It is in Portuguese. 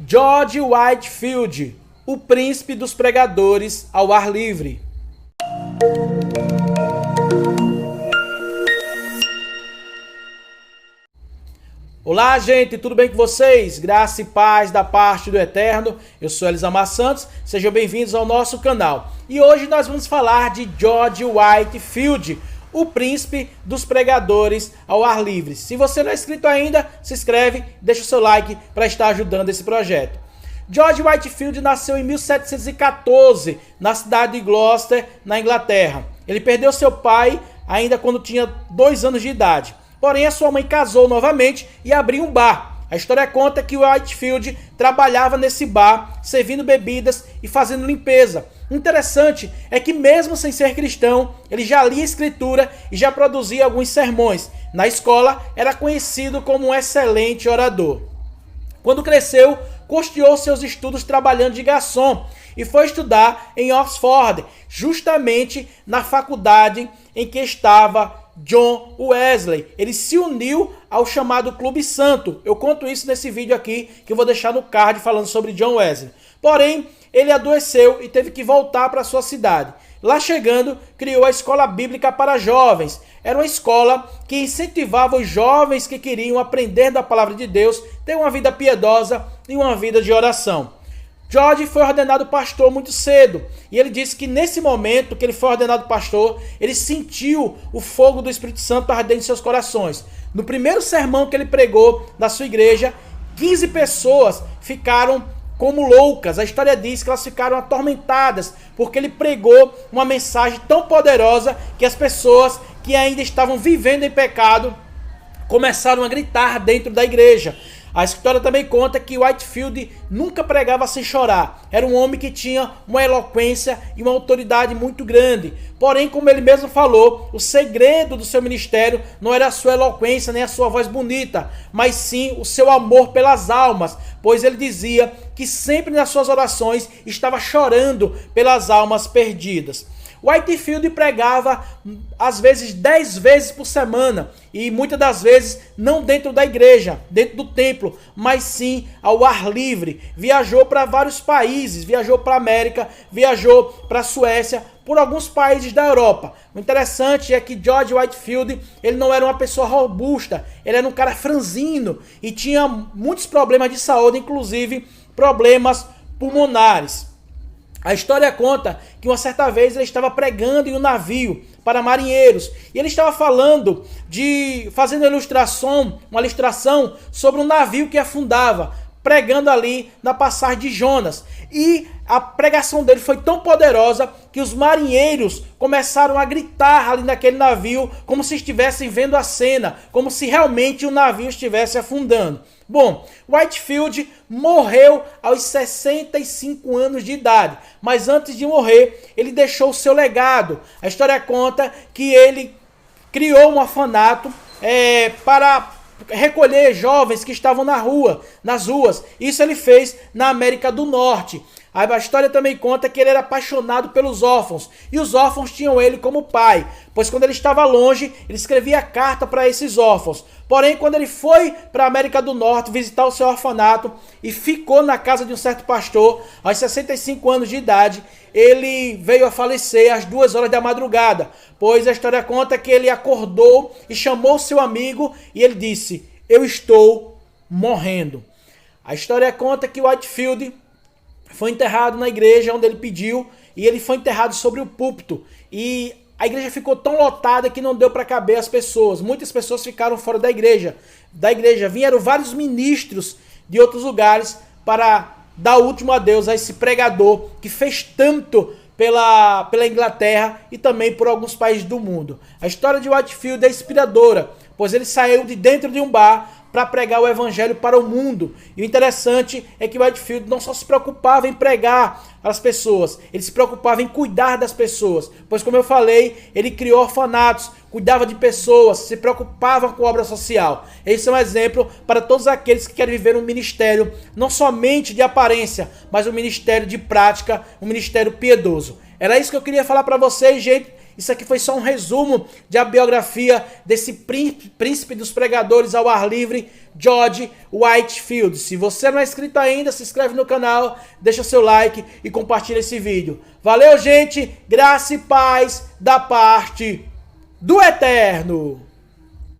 George Whitefield, o príncipe dos pregadores ao ar livre. Olá, gente, tudo bem com vocês? Graça e paz da parte do Eterno. Eu sou Elisama Santos, sejam bem-vindos ao nosso canal. E hoje nós vamos falar de George Whitefield, o príncipe dos pregadores ao ar livre. Se você não é inscrito ainda, se inscreve, deixa o seu like para estar ajudando esse projeto. George Whitefield nasceu em 1714, na cidade de Gloucester, na Inglaterra. Ele perdeu seu pai ainda quando tinha 2 anos de idade. Porém, a sua mãe casou novamente e abriu um bar. A história conta que Whitefield trabalhava nesse bar, servindo bebidas e fazendo limpeza. O interessante é que mesmo sem ser cristão, ele já lia a escritura e já produzia alguns sermões. Na escola, era conhecido como um excelente orador. Quando cresceu, custeou seus estudos trabalhando de garçom e foi estudar em Oxford, justamente na faculdade em que estava John Wesley. Ele se uniu ao chamado Clube Santo. Eu conto isso nesse vídeo aqui, que eu vou deixar no card falando sobre John Wesley. Porém, ele adoeceu e teve que voltar para sua cidade. Lá chegando, criou a Escola Bíblica para Jovens. Era uma escola que incentivava os jovens que queriam aprender da palavra de Deus, ter uma vida piedosa e uma vida de oração. George foi ordenado pastor muito cedo, e ele disse que nesse momento que ele foi ordenado pastor, ele sentiu o fogo do Espírito Santo ardendo em seus corações. No primeiro sermão que ele pregou na sua igreja, 15 pessoas ficaram como loucas. A história diz que elas ficaram atormentadas, porque ele pregou uma mensagem tão poderosa que as pessoas que ainda estavam vivendo em pecado começaram a gritar dentro da igreja. A história também conta que Whitefield nunca pregava sem chorar. Era um homem que tinha uma eloquência e uma autoridade muito grande. Porém, como ele mesmo falou, o segredo do seu ministério não era a sua eloquência nem a sua voz bonita, mas sim o seu amor pelas almas, pois ele dizia que sempre nas suas orações estava chorando pelas almas perdidas. Whitefield pregava às vezes 10 vezes por semana e muitas das vezes não dentro da igreja, dentro do templo, mas sim ao ar livre. Viajou para vários países, viajou para a América, viajou para a Suécia, por alguns países da Europa. O interessante é que George Whitefield, ele não era uma pessoa robusta, ele era um cara franzino e tinha muitos problemas de saúde, inclusive problemas pulmonares. A história conta que uma certa vez ele estava pregando em um navio para marinheiros e ele estava fazendo uma ilustração sobre um navio que afundava, pregando ali na passagem de Jonas. E a pregação dele foi tão poderosa que os marinheiros começaram a gritar ali naquele navio, como se estivessem vendo a cena, como se realmente o navio estivesse afundando. Bom, Whitefield morreu aos 65 anos de idade, mas antes de morrer, ele deixou o seu legado. A história conta que ele criou um orfanato para recolher jovens que estavam nas ruas. Isso ele fez na América do Norte. A história também conta que ele era apaixonado pelos órfãos, e os órfãos tinham ele como pai, pois quando ele estava longe, ele escrevia carta para esses órfãos. Porém, quando ele foi para a América do Norte visitar o seu orfanato e ficou na casa de um certo pastor, aos 65 anos de idade, ele veio a falecer às 2 horas da madrugada, pois a história conta que ele acordou e chamou seu amigo e ele disse: "Eu estou morrendo". A história conta que Whitefield foi enterrado na igreja onde ele pediu, e ele foi enterrado sobre o púlpito, e a igreja ficou tão lotada que não deu para caber as pessoas. Muitas pessoas ficaram fora da igreja. Vieram vários ministros de outros lugares para dar o último adeus a esse pregador que fez tanto pela Inglaterra e também por alguns países do mundo. A história de Whitefield é inspiradora, pois ele saiu de dentro de um bar para pregar o evangelho para o mundo. E o interessante é que Whitefield não só se preocupava em pregar às pessoas, ele se preocupava em cuidar das pessoas, pois, como eu falei, ele criou orfanatos, cuidava de pessoas, se preocupava com obra social. Esse é um exemplo para todos aqueles que querem viver um ministério não somente de aparência, mas um ministério de prática, um ministério piedoso. Era isso que eu queria falar para vocês, gente. Isso aqui foi só um resumo da biografia desse príncipe dos pregadores ao ar livre, George Whitefield. Se você não é inscrito ainda, se inscreve no canal, deixa seu like e compartilha esse vídeo. Valeu, gente! Graça e paz da parte do Eterno!